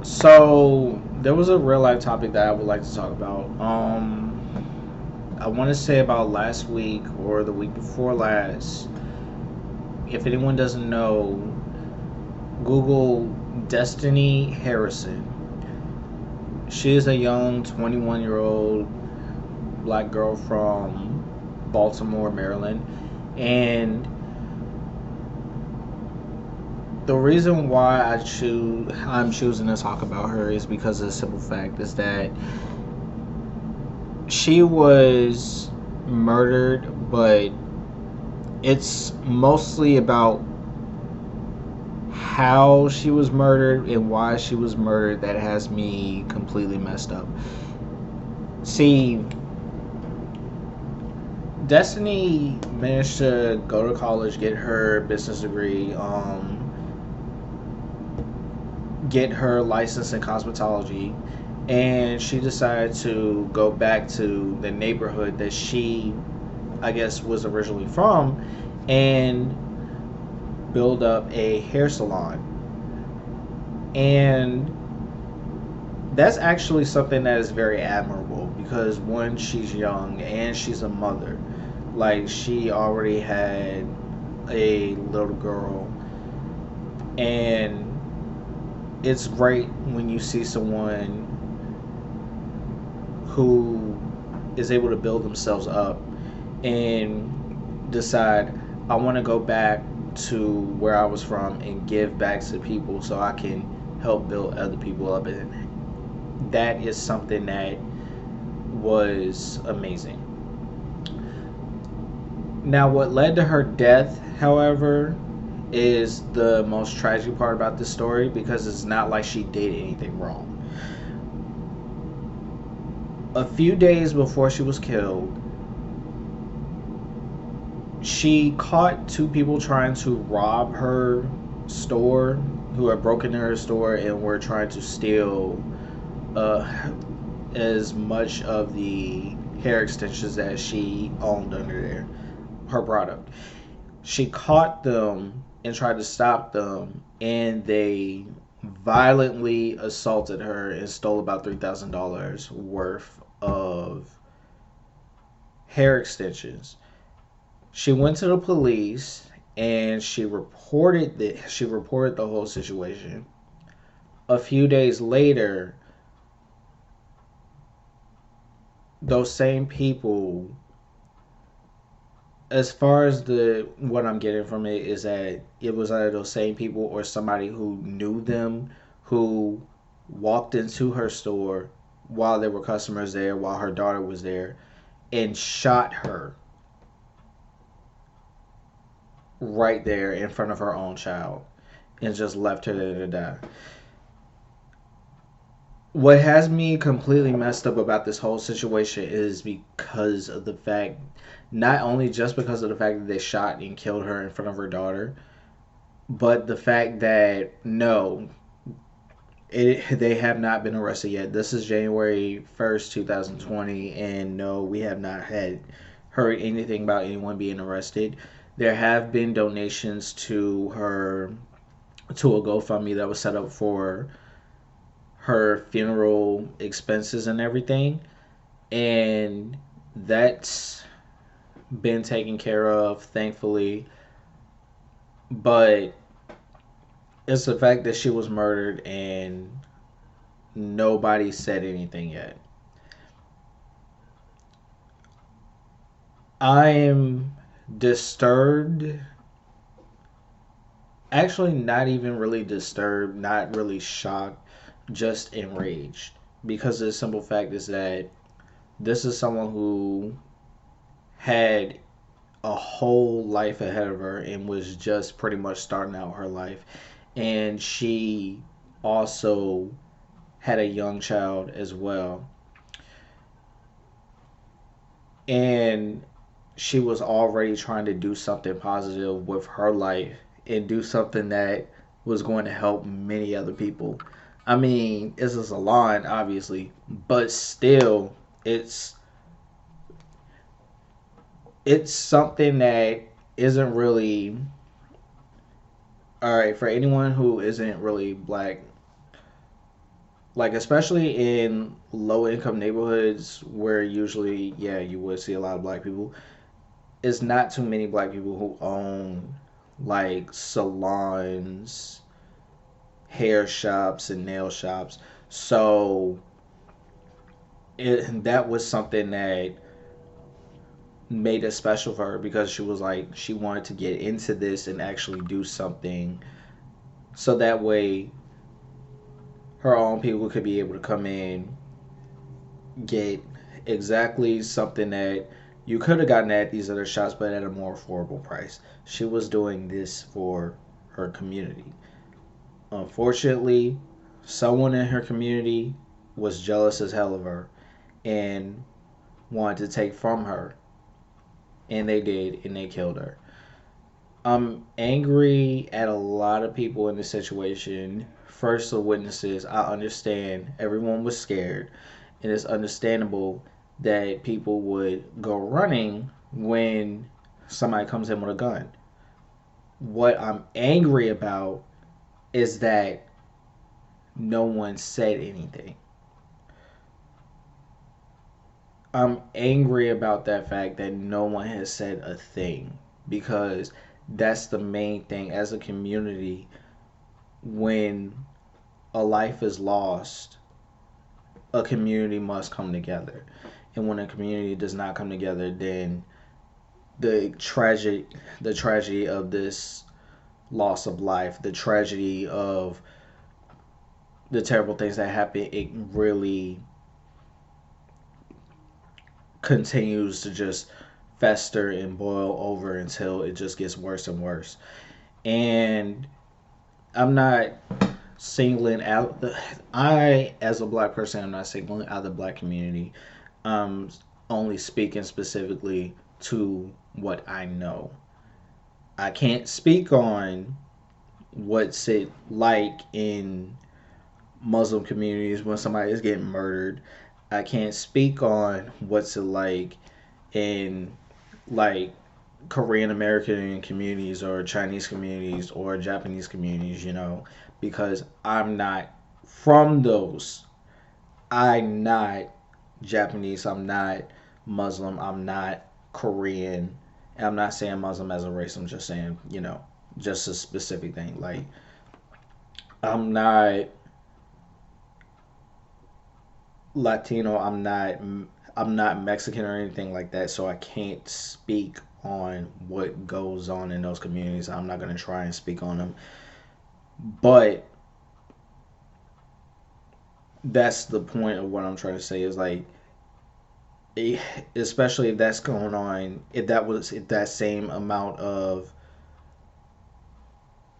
So there was a real life topic that I would like to talk about. I want to say about last week or the week before last. If anyone doesn't know, Google Destiny Harrison. She is a young 21-year-old black girl from Baltimore, Maryland, and the reason why I'm choosing to talk about her is because of the simple fact is that she was murdered, but it's mostly about how she was murdered and why she was murdered that has me completely messed up. See, Destiny managed to go to college, get her business degree, get her license in cosmetology, and she decided to go back to the neighborhood that she, I guess, was originally from, and build up a hair salon. And that's actually something that is very admirable because one, she's young and she's a mother. Like she already had a little girl, and it's great when you see someone who is able to build themselves up and decide I want to go back to where I was from and give back to people so I can help build other people up, and that is something that was amazing. Now, what led to her death, however, is the most tragic part about this story because it's not like she did anything wrong. A few days before she was killed, she caught two people trying to rob her store, who had broken into her store and were trying to steal uh, as much of the hair extensions that she owned under there, her product. She caught them and tried to stop them, and they violently assaulted her and stole about $3,000 worth of hair extensions. She went to the police and she reported the whole situation. A few days later, those same people, as far as the what I'm getting from it is that it was either those same people or somebody who knew them who walked into her store while there were customers there, while her daughter was there, and shot her right there in front of her own child and just left her there to die. What has me completely messed up about this whole situation is because of the fact, not only just because of the fact that they shot and killed her in front of her daughter, but the fact that no, they have not been arrested yet. This is January 1st, 2020, and no, we have not had heard anything about anyone being arrested. There have been donations to a GoFundMe that was set up for her funeral expenses and everything, and that's been taken care of, thankfully. But it's the fact that she was murdered and nobody said anything yet. I am disturbed. Actually, not even really disturbed, not really shocked, just enraged. Because the simple fact is that this is someone who had a whole life ahead of her and was just pretty much starting out her life. And she also had a young child as well. And she was already trying to do something positive with her life and do something that was going to help many other people. I mean, it's a salon, obviously, but still, it's it's something that isn't really all right for anyone who isn't really black. Like especially in low income neighborhoods where usually, yeah, you would see a lot of black people. It's not too many black people who own like salons, hair shops, and nail shops. So that was something that made it special for her because she was like she wanted to get into this and actually do something so that way her own people could be able to come in, get exactly something that you could have gotten at these other shops but at a more affordable price. She was doing this for her community. Unfortunately, someone in her community was jealous as hell of her and wanted to take from her, and they did, and they killed her. I'm angry at a lot of people in this situation. First, the witnesses, I understand everyone was scared, and it's understandable that people would go running when somebody comes in with a gun. What I'm angry about is that no one said anything. I'm angry about that fact that no one has said a thing because that's the main thing as a community. When a life is lost, a community must come together. And when a community does not come together, then the tragedy of this loss of life, the tragedy of the terrible things that happen, it really continues to just fester and boil over until it just gets worse and worse. And I'm not singling out the I as a black person, I'm not singling out the black community. I'm only speaking specifically to what I know. I can't speak on what's it like in Muslim communities when somebody is getting murdered. I can't speak on what's it like in like Korean American communities or Chinese communities or Japanese communities, because I'm not from those. I'm not Japanese, I'm not Muslim, I'm not Korean. And I'm not saying Muslim as a race, I'm just saying, just a specific thing. Like, I'm not Latino, I'm not Mexican or anything like that, so I can't speak on what goes on in those communities. I'm not going to try and speak on them. But that's the point of what I'm trying to say is like especially if that's going on, if that same amount of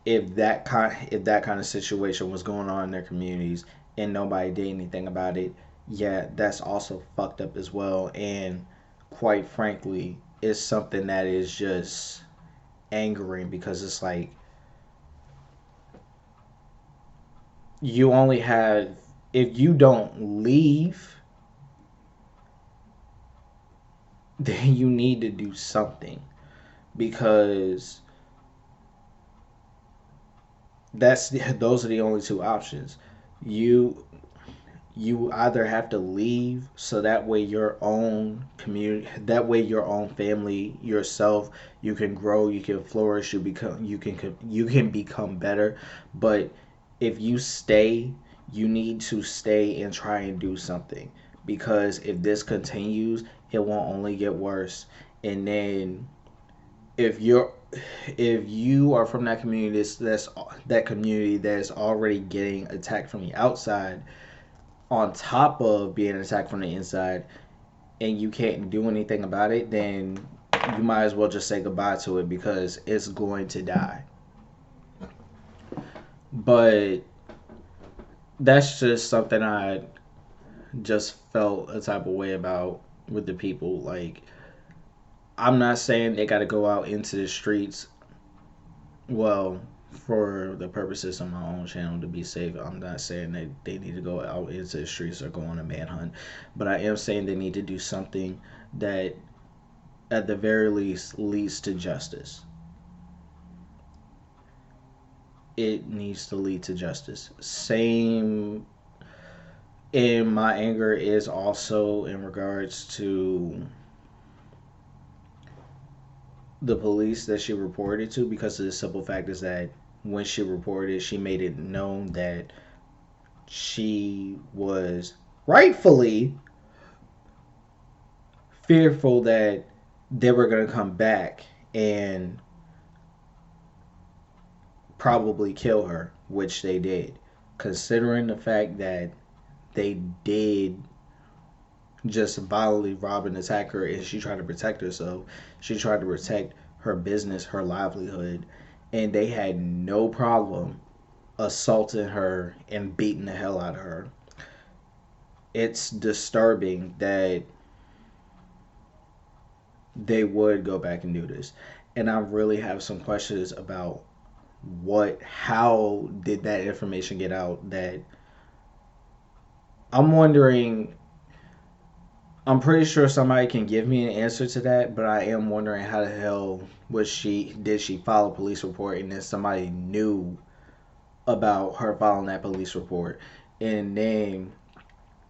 if that kind of situation was going on in their communities and nobody did anything about it, yeah, that's also fucked up as well. And quite frankly, it's something that is just angering because it's like you only have if you don't leave, then you need to do something because those are the only two options. You you either have to leave so that way your own community, that way your own family, yourself, you can grow, you can flourish, you can become better. But if you stay, you need to stay and try and do something because if this continues, it won't only get worse. And then if you're if you are from that community that community that's already getting attacked from the outside on top of being attacked from the inside and you can't do anything about it, then you might as well just say goodbye to it because it's going to die. But that's just something I just felt a type of way about with the people. Like, I'm not saying they got to go out into the streets. Well, for the purposes of my own channel to be safe, I'm not saying that they need to go out into the streets or go on a manhunt, but I am saying they need to do something that, at the very least, leads to justice. It needs to lead to justice. Same. And my anger is also in regards to the police that she reported to, because of the simple fact is that when she reported, she made it known that she was rightfully fearful that they were going to come back and probably kill her, which they did. Considering the fact that they did just violently rob and attack her and she tried to protect herself, she tried to protect her business, her livelihood, and they had no problem assaulting her and beating the hell out of her. It's disturbing that they would go back and do this. And I really have some questions about how did that information get out, that I'm wondering. I'm pretty sure somebody can give me an answer to that, but I am wondering how the hell did she file a police report and then somebody knew about her filing that police report and then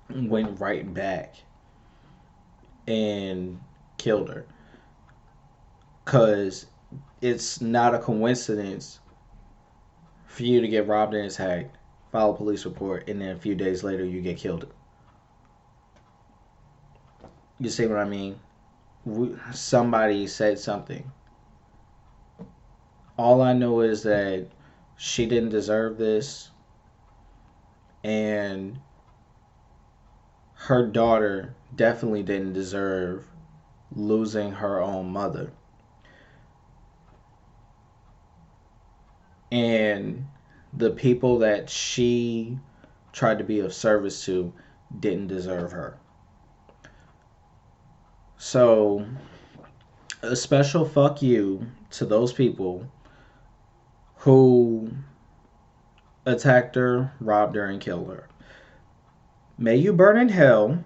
went right back and killed her. Cause it's not a coincidence for you to get robbed and attacked, file a police report, and then a few days later you get killed. You see what I mean? Somebody said something. All I know is that she didn't deserve this, and her daughter definitely didn't deserve losing her own mother. And the people that she tried to be of service to didn't deserve her. So, a special fuck you to those people who attacked her, robbed her, and killed her. May you burn in hell,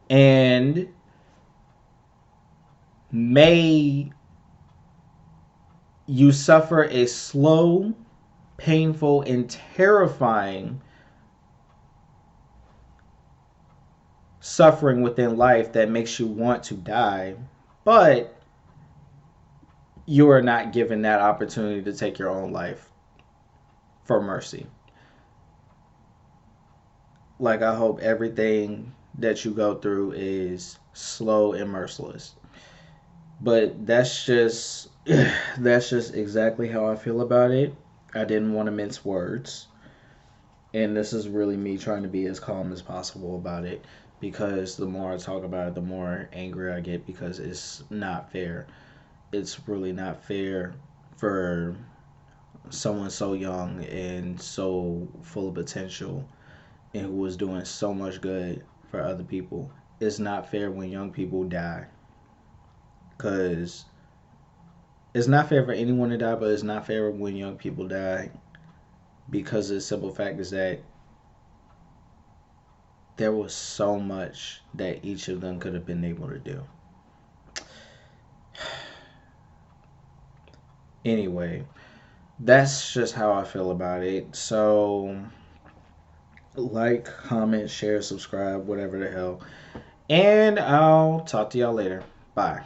and may you suffer a slow, painful, and terrifying suffering within life that makes you want to die, but you are not given that opportunity to take your own life for mercy. Like, I hope everything that you go through is slow and merciless. But that's just exactly how I feel about it. I didn't want to mince words. And this is really me trying to be as calm as possible about it, because the more I talk about it, the more angry I get, because it's not fair. It's really not fair for someone so young and so full of potential and who was doing so much good for other people. It's not fair when young people die, because it's not fair for anyone to die, but it's not fair when young people die, because the simple fact is that there was so much that each of them could have been able to do. Anyway, that's just how I feel about it. So, like, comment, share, subscribe, whatever the hell. And I'll talk to y'all later. Bye.